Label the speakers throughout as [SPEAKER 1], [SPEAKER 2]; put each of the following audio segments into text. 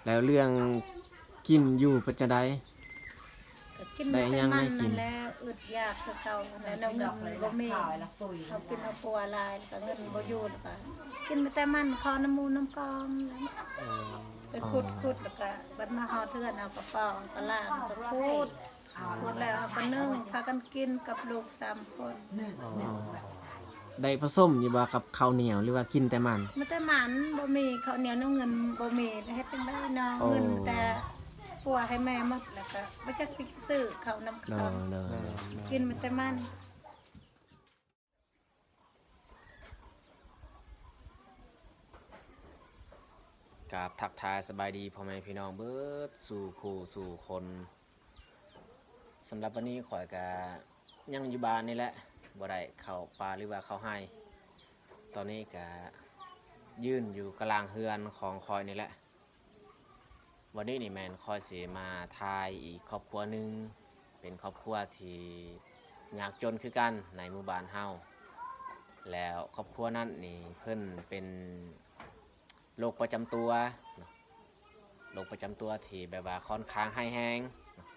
[SPEAKER 1] แล้วเรื่องกินอยู่เป็นจังได๋
[SPEAKER 2] ก็กิน
[SPEAKER 1] ได้
[SPEAKER 2] แต่
[SPEAKER 1] ยัง
[SPEAKER 2] มั
[SPEAKER 1] ไม่
[SPEAKER 2] น
[SPEAKER 1] กิ
[SPEAKER 2] นั่
[SPEAKER 1] น
[SPEAKER 2] นแหล้วอึดอยากคือเก่าแล้วเงินบ่มีเอากินเอาปัวหลายก็เงินบ่อยู่แล้วก็กินแต่มันขอน้ำมูน้ำกองแล้วไปขุดแล้วก็บัดมาฮอดเทือนเอากระเป๋าก็ล้างก็ขุดแล้วเอาก็นึ่งพากันกินกับลูก3คน
[SPEAKER 1] ได้ผสมอยู่บ่กับข้าวเหนียวหรือว่ากินแต่มัน
[SPEAKER 2] มันแต่มันบ่มีข้าวเหนียวน้ำเงินบ่มีเฮ็ดจังได๋เนาะ
[SPEAKER 1] โอ้
[SPEAKER 2] เงินแต่ปัวให้แม่หมดแล้วก็บ่จักสิซื้อข้าวน้ำ
[SPEAKER 1] เด้
[SPEAKER 2] ข้า
[SPEAKER 1] อ
[SPEAKER 2] ว
[SPEAKER 1] เด้อ
[SPEAKER 2] กินมันแต่มัน
[SPEAKER 1] กับทักทายสบายดีพ่อแม่พี่น้องเบิดสู่คู่สู่คนสำหรับวันนี้ข่อยก็ยังอยู่บ้านนี่แหละบ่ได้เข้าป่าหรือว่าเข้าให้ตอนนี้ก็ยืนอยู่กลางเฮือนของคอยนี่แหละวันนี้นี่แม่นคอยสิมาทายอีกครอบครัวหนึงเป็นครอบครัวที่ยากจนคือกันในหมู่บ้านเฮาแล้วครอบครัวนั้นนี่เพิ่นเป็นโรคประจำตัวเนาะโรคประจำตัวที่แบบว่าค่อนข้างให้แห้งเนาะ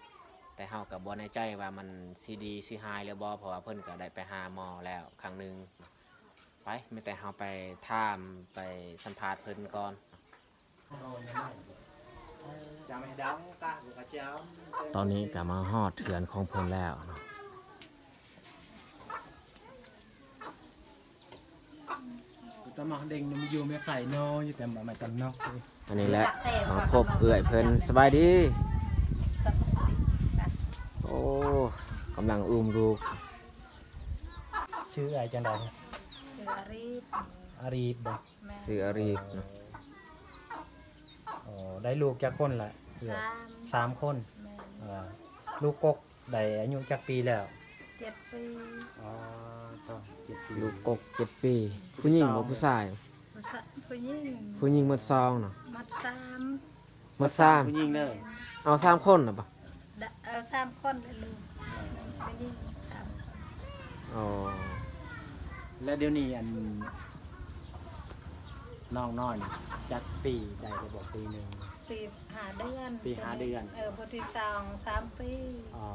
[SPEAKER 1] แต่เฮาก็บ่แน่ใจว่ามันสิดีสิหายหรือบ่เพราะว่าเพิ่นก็ได้ไปหาหมอแล้วครั้งหนึงเนาะไปไม่แต่เฮาไปถามไปสัมภาษณ์เพิ่นก่อน ตอนนี้ก็มาฮอดเถือนของเพิ่นแล้วเนาะ
[SPEAKER 3] ตมาเด้งนมอยู่ไม่ใส่นออยู่แต่ไม่ตำนอก
[SPEAKER 1] อันนี้แหละมาพบเอื้อยเพิ่นสบายดีโอ้กำลังอุ้มลูก
[SPEAKER 3] ชื่ออะไรจังได
[SPEAKER 2] ชื่ออารีฟ
[SPEAKER 3] อารีบบ่
[SPEAKER 2] แม่
[SPEAKER 1] ซื้ออารีกเนาะ
[SPEAKER 3] อ๋อได้ลูกจักคนละเอื้อย
[SPEAKER 2] สาม
[SPEAKER 3] 3คน
[SPEAKER 2] แม่
[SPEAKER 3] ลูกกกได้อายุจักปีแล้ว
[SPEAKER 2] 7 ปี
[SPEAKER 3] อ๋อต้อง7ปี
[SPEAKER 1] ลูกกก7 ปีผู้หญิงบ่ผู้ชาย
[SPEAKER 2] ผู้หญิง
[SPEAKER 1] ผู้หญิงหมดซองเนาะ
[SPEAKER 2] มัด3
[SPEAKER 1] หมดสาม
[SPEAKER 3] ผู้หญิงเด้อ
[SPEAKER 1] เอา3คนน่ะบ่
[SPEAKER 2] เอา3คนเลยลูกผู้หญิง3คน
[SPEAKER 1] อ๋อ
[SPEAKER 3] แล้วเดี๋ยวนี้อันน้องน้อยนี่จักปีได้ก็บอกปีหนึง
[SPEAKER 2] ปี5 เดือน
[SPEAKER 3] ปี5เดือน
[SPEAKER 2] ผู้ที่2 3 ปี
[SPEAKER 3] อ๋อ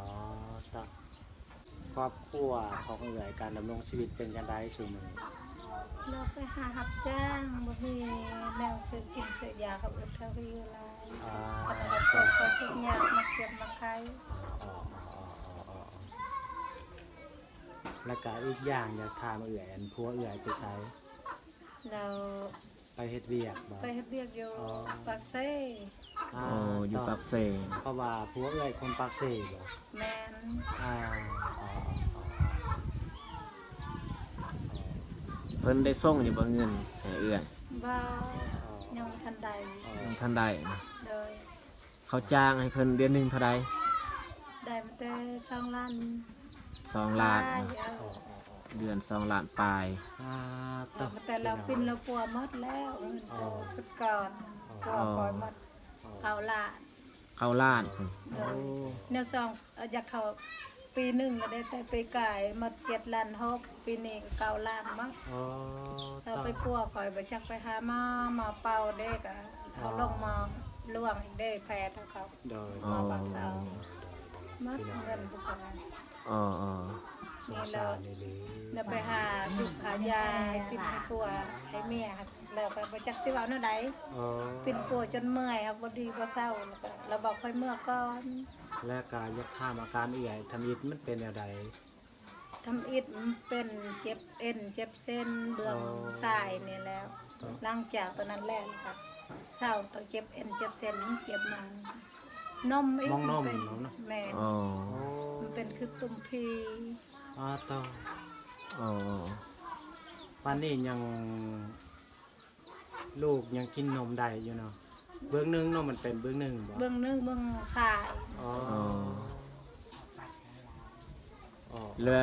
[SPEAKER 3] ต้องครอบครัวของเอื้อยการดำรงชีวิตเป็นจังไดซุมื้อ
[SPEAKER 2] เราไปหารับจ้างบ่มีแนวซื้อกินซื้อยากับอุทธวีอะไร
[SPEAKER 3] อ่า
[SPEAKER 2] ก็ปวดก็ทุกอย่างมาเก็บมาขาย
[SPEAKER 3] แล้วก็อีกอย่างอยากถามเอื่อยอันพัวเอื่อยไปใช้
[SPEAKER 2] เรา
[SPEAKER 3] ไปเฮ็ดเวียกบ่
[SPEAKER 2] ไปเฮ็ดเวียกอยู่ปากเซ่
[SPEAKER 3] อ่า
[SPEAKER 1] อ๋ออยู่ปากเซ
[SPEAKER 3] เพราะว่าพัวเอื่อยคนปากเซ่บ่
[SPEAKER 2] แม่น
[SPEAKER 3] อ่าอ๋อ
[SPEAKER 1] เพิ่นได้ส่งอยู่บ่เงินให้เอื้อย
[SPEAKER 2] บ่ยังบ่ทันใด
[SPEAKER 1] ยังทันได้เนาะ
[SPEAKER 2] เลย
[SPEAKER 1] เขาจ้างให้เพิ่นเดือนหนึงเท่าใด
[SPEAKER 2] ได้มาแต่2 ล้าน
[SPEAKER 1] 2 ล้าน
[SPEAKER 2] ไป
[SPEAKER 1] เนาะ
[SPEAKER 2] เอา
[SPEAKER 1] เดือน2 ล้านปลาย
[SPEAKER 3] อ่า
[SPEAKER 2] เอามาแต่เราปินเราปัวหมดแล้วเงินโตสุดก่อนปัวปล่อยหมด9 ล้าน
[SPEAKER 1] เข้าล้านพุ่น
[SPEAKER 2] เลยแนวอยากเข้าปีหนึงก็ได้แต่ไปกายมา7 ล้าน6ปีนี้ก็9 ล้านมั้ง
[SPEAKER 3] อ๋อ
[SPEAKER 2] เราไปปัวคอยไปจักไปหาหมาเป่าเด็กอะเอาลงมาล่วงอีกได้แพ้เท่าเขา
[SPEAKER 3] โดย
[SPEAKER 1] อ๋อ
[SPEAKER 2] ปากเสามัดเงินพวกนั้น
[SPEAKER 1] อ๋ออ๋อ
[SPEAKER 3] สงสารนี่เลย
[SPEAKER 2] เราไปหาลูกหายาให้ปิ่นให้ปัวให้เมียแล้วก็ไปจักสิเว่าเนาะใด
[SPEAKER 3] อ๋อ
[SPEAKER 2] ปิ่นปัวจนเมื่อยครับบ่ดีบ่เศร้าแล้วก็เราบอกค่อยเมื่อก่อน
[SPEAKER 3] และก็อยากถามอาการเอื่อยทำอิฐมันเป็นแนวใด
[SPEAKER 2] ทำอิฐมันเป็นเจ็บเอ็นเจ็บเส้นเบื้องซ้ายนี่แล้ว หลังจากตอนนั้นแหละค่ะเศร้าต้องเจ็บเอ็นเจ็บเส้นมันเจ็บมานมอีก
[SPEAKER 3] มองนม
[SPEAKER 2] เป็น
[SPEAKER 3] เนาะ
[SPEAKER 2] แม่น
[SPEAKER 1] อ๋อ
[SPEAKER 2] มันเป็นคือตุ่มพี
[SPEAKER 3] อ๋อต่อ
[SPEAKER 1] อ๋อ
[SPEAKER 3] ปานนี้ยังลูกยังกินนมได้อยู่เนาะเบื้องหนึงเนาะมันเป็นเบื้องหนึงบ่
[SPEAKER 2] เบื้องหนึงเบื้องซ้าย
[SPEAKER 3] อ๋อ
[SPEAKER 1] อ๋อ
[SPEAKER 3] อ๋อ
[SPEAKER 1] แล้ว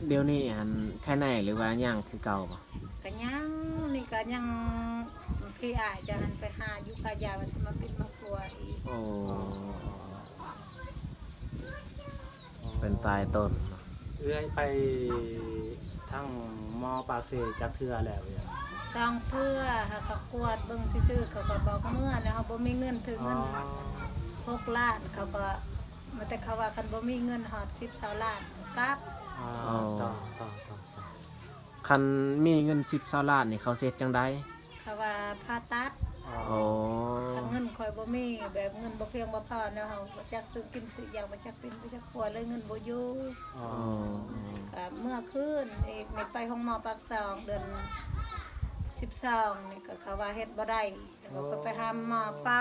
[SPEAKER 1] เดี๋ยวนี้อันแค่ไหนหรือว่ายังคือเก่าบ่
[SPEAKER 2] ก็ยังนี่ก็ยังพี่อายจะหันไปหาอยู่กายาว่าสิมาปิดมาปัวอีก
[SPEAKER 1] โอ้เป็นตายต้นเนาะ
[SPEAKER 3] เอื้อยไปทั้งมอปากเสจักเทือแล้วเนี่ย
[SPEAKER 2] ส ซองเพื่อหาเขากวดเบิ่งซื่อๆเขาก็บอกเมื่อนะเฮาบ่มีเงินถึง
[SPEAKER 3] อ๋อ
[SPEAKER 2] เงิน6 ล้านเขาก็มาแต่เขาว่าคันบ่มีเงินฮอด10 20ล้านกลับ
[SPEAKER 3] อ๋อต่อ
[SPEAKER 1] คันมีเงิน10 20ล้านนี่เขาสิเฮ็ดจังได๋
[SPEAKER 2] เขาว่าผ่าตัด
[SPEAKER 1] โอ้
[SPEAKER 2] ถ้าเงินข่อยบ่มีแบบเงินบ่เพียงบ่พอแนวเฮาบ่จักซื้อกินซื้อยาบ่จักเป็นบ่จักปัวเลยเงินบ่อยู่
[SPEAKER 3] อ๋อ
[SPEAKER 2] ก็เมื่อคืนอีกนี่ไปห้องหมอปากซองเดือน12นี่ก็เขาว่าเฮ็ดบ่ได้แล้วก็ไปหาหมอเป่า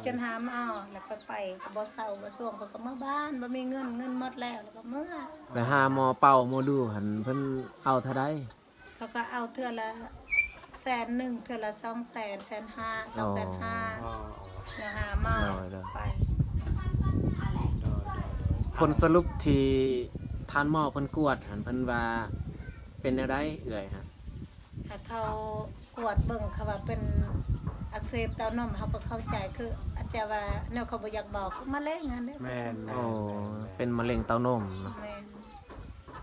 [SPEAKER 2] จนหามเอาแล้วก็ไปก็บ่เซาบ่ส่วงเขาก็มาบ้านบ่มีเงินหมดแล้วแล้วก็เมื่อ
[SPEAKER 1] ไปหาหมอเป่าหมอดูหั่นเพิ่นเอาเท่าใด
[SPEAKER 2] เขาก็เอาเทื่อละ100,000เทื่อละ200,000 150,000 250,000
[SPEAKER 3] อ๋อ
[SPEAKER 2] แล้วหาหมอไป
[SPEAKER 1] ผลสรุปที่ทานหมอเพิ่นกวดหั่นเพิ่นว่าเป็นแนวใดเอ่ยฮะ
[SPEAKER 2] ถ้าเขากวดเบิ่งเขาว่าเป็นอักเสบเต้านมเขาก็เข้าใจคืออาจจะว่าแนวเขาบ่อยากบอกมะเร็งอันนี้
[SPEAKER 3] แม่น
[SPEAKER 1] โอ้เป็นมะเร็งเต้านมเนาะ
[SPEAKER 2] แม่น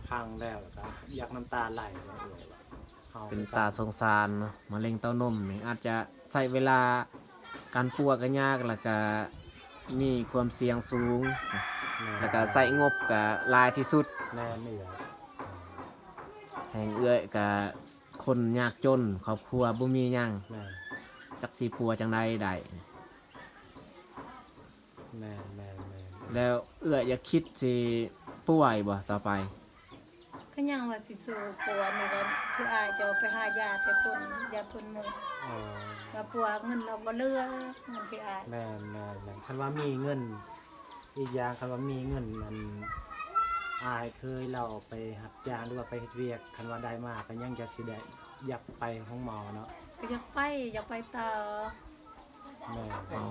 [SPEAKER 3] พังแล้วก็อยากน้ำตาไหลเลยเฮ
[SPEAKER 1] เป็นตาสงสารเนาะมะเร็งเต้านมนี่อาจจะใช้เวลาการปัวก็ยากแล้วก็มีความเสี่ยงสูง แล้วก็ใส่งบก็หลายที่สุด
[SPEAKER 3] แม่เหนื่อย
[SPEAKER 1] แห่งเอื้อยก็คนยากจนครอบครัวบ่มีหยัง
[SPEAKER 3] แม่
[SPEAKER 1] จักสิปัวจังไดได้
[SPEAKER 3] แม่
[SPEAKER 1] แล้วเอื้อยอยากคิดสิป่วยบ่ต่อไป
[SPEAKER 2] ก็ยังว่าสิสู้ปัวนี่ก็คืออายจะเอาไปหายาแต่คนยาเพิ่นหมู่
[SPEAKER 3] อ๋อ
[SPEAKER 2] ว่าปัวเงินเราบ่เหลือเงินที่อาย
[SPEAKER 3] แม่คันว่ามีเงิน อีกอย่างคันว่ามีเงินมันอายเคยเราไปหัดยางหรือว่าไปเฮ็ดเวียกคันว่าได้มาก็ยังจะสิได้อยากไปห้องหมอเนาะ
[SPEAKER 2] ก็อยากไปต่อ
[SPEAKER 3] แม่
[SPEAKER 1] อ๋อ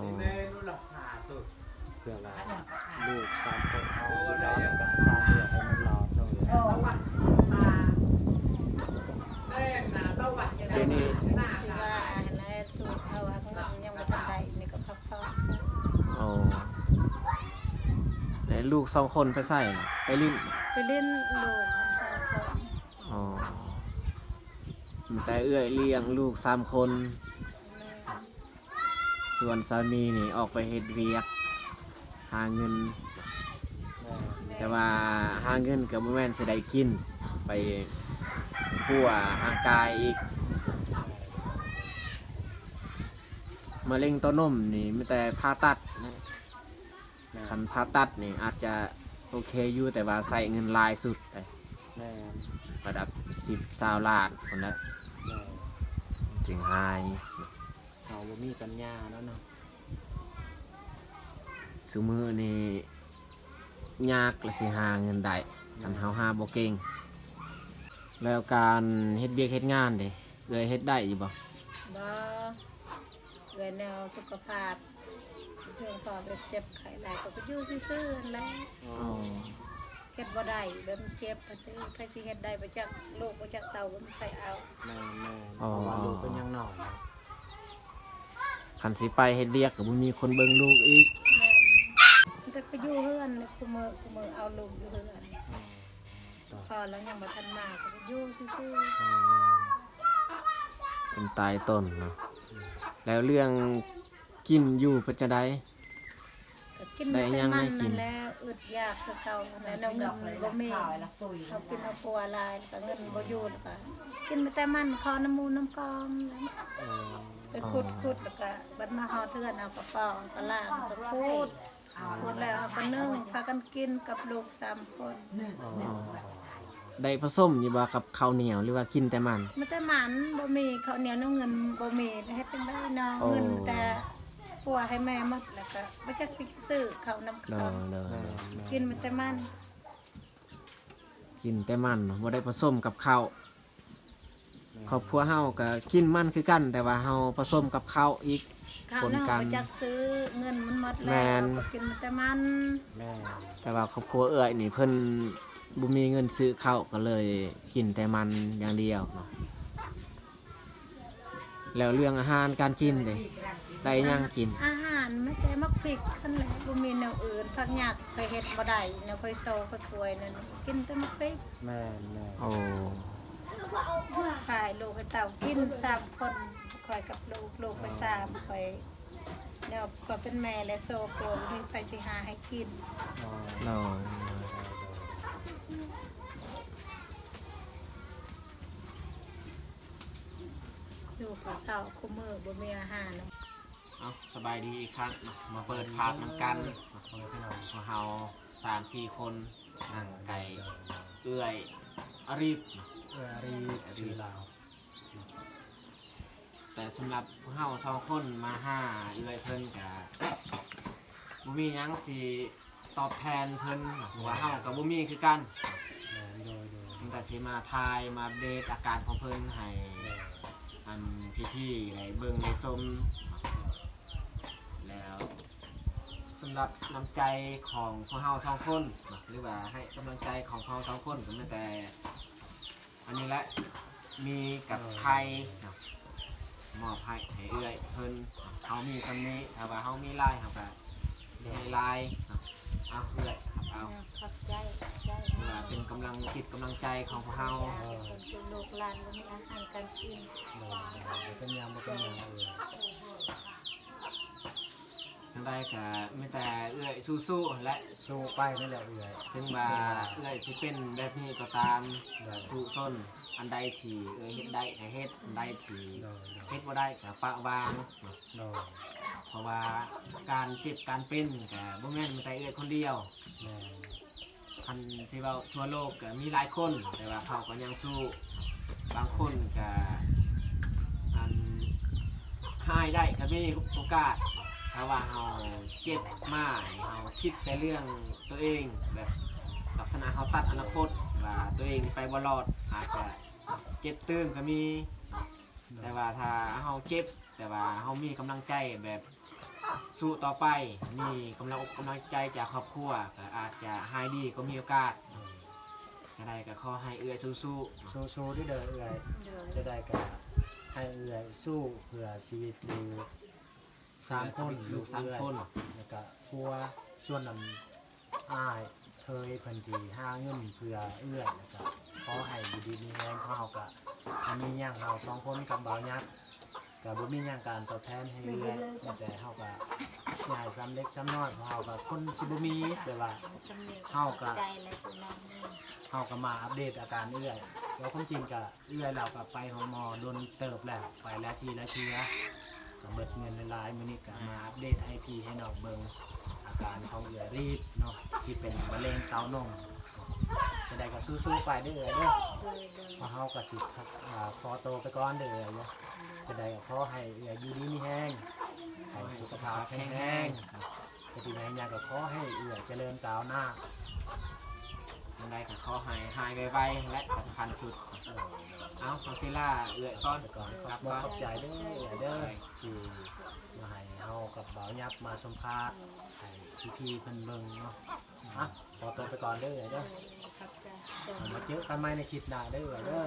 [SPEAKER 3] เพื่อว่าลูก3คนเอาอยู่แล้วก็ตามเพื่อให้มันรอเท่าไหร่
[SPEAKER 1] เดี๋ยวนี้
[SPEAKER 2] สิว่าอายนะสู้เอาว่าเงินยังบ่ทันได้นี่ก็พักผ่อน
[SPEAKER 1] อ๋อแล้วลูก2คนไปใส่น่ะไปลิ้น
[SPEAKER 2] ไปเล่นลูกมันสองคน
[SPEAKER 1] อ๋อแต่เอื้อยเลี้ยงลูก3คน ส่วนสามีนี่ออกไปเฮ็ดเวียก หาเงิน
[SPEAKER 3] แม่
[SPEAKER 1] แต่ว่าหาเงินก็บ่แม่นสิได้กิน ไปปัวห่างกายอีกมะเร็งเต้านมนี่มีแต่ผ่าตัดนะ
[SPEAKER 3] แม่
[SPEAKER 1] คันผ่าตัดนี่อาจจะโอเคอยู่แต่ว่าใส่เงินหลายสุดเลย
[SPEAKER 3] แม่
[SPEAKER 1] ระดับ10-20ล้านคนละ
[SPEAKER 3] แม่
[SPEAKER 1] ถึงหาย
[SPEAKER 3] เอาบ่มีปัญญาเนาะ
[SPEAKER 1] ซุมื้อนี่ยากละสิหาเงินได้คันเฮาหาบ่เก่ง แล้วการเฮ็ดเวียกเฮ็ดงานเด้เอ้ยเฮ็ดได้อยู่บ่
[SPEAKER 2] บ่เลยแนวสุขภาพเรื่องพอไปเจ็บไข้หลายก็อยู่ซื่อๆนั่นแหละ
[SPEAKER 1] อ๋อ
[SPEAKER 2] เฮ็ดบ่ได้แบบมันเจ็บปะติใครสิเฮ็ดได้บ่จักลูกบ่จักเต้าบ่มีใครเอา
[SPEAKER 3] แม่เพราะว่าลูกเป็นยังน้อยนะ
[SPEAKER 1] คันสิไปเฮ็ดเวียกก็บ่มีคนเบิ่งลูกอีก
[SPEAKER 2] แม่นแต่ก็อยู่เฮือนเลยคุมื้อเอาลูกอยู่เฮือน
[SPEAKER 3] ต่อ
[SPEAKER 2] พอแล้วยังบ่ทันมาก็อยู่ซื่อ
[SPEAKER 3] แม่
[SPEAKER 1] เป็นตายต้นเนาะแล้วเรื่องกินอยู่เพิ่นจะได้
[SPEAKER 2] ๆก็กิน
[SPEAKER 1] ได้
[SPEAKER 2] แต่
[SPEAKER 1] ยัง
[SPEAKER 2] มั
[SPEAKER 1] ไม่
[SPEAKER 2] น
[SPEAKER 1] กิ
[SPEAKER 2] นั่
[SPEAKER 1] น
[SPEAKER 2] นแหละอึดยากคือเก่าแล้วเงินบ่มีเขากินเอาปัวหลายก็เงินบ่อยู่แล้วก็กินแต่มันขอน้ำมูน้ำกองแล้ว
[SPEAKER 3] เออ
[SPEAKER 2] ไปขุดแล้วก็บัดมาหอเทือนเอากระป๋องก็ล้างก็ขุดแล้วเอาก็นึ่งพากันกินกับลูก3คน
[SPEAKER 3] อ๋อ
[SPEAKER 1] ได้ผสมอยู่บ่กับข้าวเหนียวหรือว่ากินแต่มัน
[SPEAKER 2] มันแต่หมันบ่มีข้าวเหนียวน้ำเงินบ่มีเฮ็ดจังได๋เนาะ
[SPEAKER 1] โอ้
[SPEAKER 2] เงินแต่ปัวให้แม่หมดแล้วก็บ่จักสิซื้อข้าวน้ำ
[SPEAKER 1] เด้
[SPEAKER 2] ข้า
[SPEAKER 1] อ
[SPEAKER 2] ว
[SPEAKER 1] เด้อ
[SPEAKER 3] แม่
[SPEAKER 2] กินมันแต่มัน
[SPEAKER 1] กินแต่มันเนาะบ่ได้ผสมกับข้าวครอบครัวเฮาก็กินมันคือกัน แต่ว่าเฮาผสมกับข้าวอีก
[SPEAKER 2] ข้าว
[SPEAKER 1] คน
[SPEAKER 2] เนาะ
[SPEAKER 1] กัน
[SPEAKER 2] บ่จักซื้อเงินมันหมด
[SPEAKER 1] แม่
[SPEAKER 2] แล้ว
[SPEAKER 1] น
[SPEAKER 2] ก็กินมันแต่มัน
[SPEAKER 3] แม่
[SPEAKER 1] แต่ว่าครอบครัวเอื้อยนี่เพิ่นบ่มีเงินซื้อข้าวก็เลยกินแต่มันอย่างเดียวเนาะแล้วเรื่องอาหารการกินเด้ได้หยังกิน
[SPEAKER 2] อาหารไม่แต่มักพริกคั่นแหละบ่มีแนวอื่นผักหยักไปเฮ็ดบ่ได้แนวค่อยโซค่อยป่วยนั่นกินแต่มักพริก
[SPEAKER 3] แม่
[SPEAKER 1] โอ้
[SPEAKER 2] ขายลูกให้เต่ากิน3คนคอยกับลูกไป3คอยแล้วก็เป็นแม่และโซโปรมีไปสิหาให้กิน
[SPEAKER 3] อ๋อ
[SPEAKER 1] โดย
[SPEAKER 2] อยู่กับเศร้าคู่มือบ่มีอาหารเนาะ
[SPEAKER 1] เอาสบายดีอีกครั้งเนาะมาเปิดภาพนำกัน
[SPEAKER 3] พ่อแม่พี่น้อง
[SPEAKER 1] ของเฮา3-4 คนนั่งไก่เอื้อยอารีบเนาะ
[SPEAKER 3] อารีชื่อลาว
[SPEAKER 1] แต่สำหรับพวกเฮา2คนมาหาเอื้อยเพิ่นก็บ่มีหยังสิตอบแทนเพิ่นเนาะเพราะว่าเฮาก็บ่มีคือกัน
[SPEAKER 3] โดย
[SPEAKER 1] มันก็สิมาทายมาอัปเดตอาการของเพิ่นให้อันพี่ๆได้เบิ่งได้ชมแล้วสำหรับน้ำใจของพวกเฮา2คนเนาะหรือว่าให้กำลังใจของพวกเฮา2คนก็มีแต่อันนี้แหละมีกับไทยเนาะมอบให้เอื้อยเพิ่นเฮามีซ้ำนี้ถ้าว่าเฮามีลายเฮาก็สิให้ลายเนาะเอาเอื้อยครับเอา
[SPEAKER 2] ขอบใจใจ
[SPEAKER 1] เพื่อเป็นกำลังจิตกำลังใจของพวกเรา
[SPEAKER 2] คนชูลูกหลานบ่มีอาหารการกิน
[SPEAKER 3] เป็นยามบ่เป็นยามเลย
[SPEAKER 1] ทั้งได้ก็ไม่แต่เอื้อยสู้ๆและ
[SPEAKER 3] สู้ไปนั่นแหละเอื่อย
[SPEAKER 1] ถึงว่าเอื้อยสิเป็นแบบนี้ก็ตาม
[SPEAKER 3] โดย
[SPEAKER 1] สู้ส้นอันใดที่เอื้อยเฮ็ดได้ให้เฮ็ดอันใดที่
[SPEAKER 3] โดย
[SPEAKER 1] เฮ็ดบ่ได้ก็ปะวางเนาะ
[SPEAKER 3] โดย
[SPEAKER 1] เพราะว่าการเจ็บการเป็นก็บ่แม่นมีแต่เอื้อยคนเดียว
[SPEAKER 3] แม่
[SPEAKER 1] คันสิเว้าทั่วโลกก็มีหลายคนแต่ว่าเขาก็ยังสู้บางคนก็อันหายได้ก็มีโอกาสถ้าว่าเฮาเจ็บมากเฮาคิดแต่เรื่องตัวเองแบบลักษณะเฮาตัดอนาคตว่าตัวเองไปบ่รอดอาจจะเจ็บตื้มก็มี แต่ว่าถ้าเฮาเจ็บแต่ว่าเฮามีกำลังใจแบบสู้ต่อไปมีกำลังอกกำลังใจจากครอบครัวก็อาจจะหายดีก็มีโอกาสก็ได้ก็ขอให้เอื้อยสู้
[SPEAKER 3] สู้ๆด้วยเด้อเอื่อย
[SPEAKER 2] เด้อ
[SPEAKER 3] จะได้ก็ให้เอื่อยสู้เพื่อชีวิตดู3 คน
[SPEAKER 1] ลูก3 คน
[SPEAKER 3] แล้วก็พัวส่วนนั้นอ้ายเคยเพิ่นที่หาเงินเพื่อเอื้อยแล้วก็ขอให้อยู่ดีมีแรงเขาก็อันนี้หยังเฮา2 คนกับบ่าวยักษ์ก็บ่มีหยังการตอบแทนให้เอื้อยแต่เฮาก็สิให้ซ้ำเล็กซ้ำน้อยเพราะเฮาก็คนสิบ่มีแต่ว่า เฮาก็
[SPEAKER 2] ใจและตัวน้องนี่
[SPEAKER 3] เฮาก็มาอัปเดตอาการเอื้อยแล้วความจริงก็เอื้อยเราก็ไปหาหมอโดนเติบแล้วไปแล้วทีละเทื่อก็เบิดเงินหลายๆมื้อนี้ก็มาอัปเดตให้พี่ให้น้องเบิ่งอาการของเอื้อยรีดเนาะที่เป็นมะเร็งเต้านมจะได้ก็สู้ๆไปเด้อเอื้อยเด้อ
[SPEAKER 2] เด้อ
[SPEAKER 3] เพราะเฮาก็สิขอโตวไปก่อนเด้อเอื้อยเด้อจะได้ก็ขอให้เอื้อยอยู่ดีมีแรงให้สุขภาพแข็งแรงจะที่ไหนอยากก็ขอให้เอื้อยเจริญก้าวหน้า
[SPEAKER 1] ยังไงก็ขอให้หายไวๆและสำคัญสุดเอาคอนซิล่าเอื้อยก่อน
[SPEAKER 3] ไปก่อน
[SPEAKER 1] กลับ
[SPEAKER 3] บ่
[SPEAKER 1] ก่อน
[SPEAKER 3] ขอบใจเด้อเด้อที่มาให้เฮากับบ่าวยับมาสัมภาษณ์ให้พี่ๆเพิ่นเบิ่งเนาะอ่ะขอตัวไปก่อนเด้อเด้อ
[SPEAKER 2] ขอบใจ
[SPEAKER 3] เอามาเจอกันใหม่ในคลิปหน้าเด้อเด้อ
[SPEAKER 2] เด้อ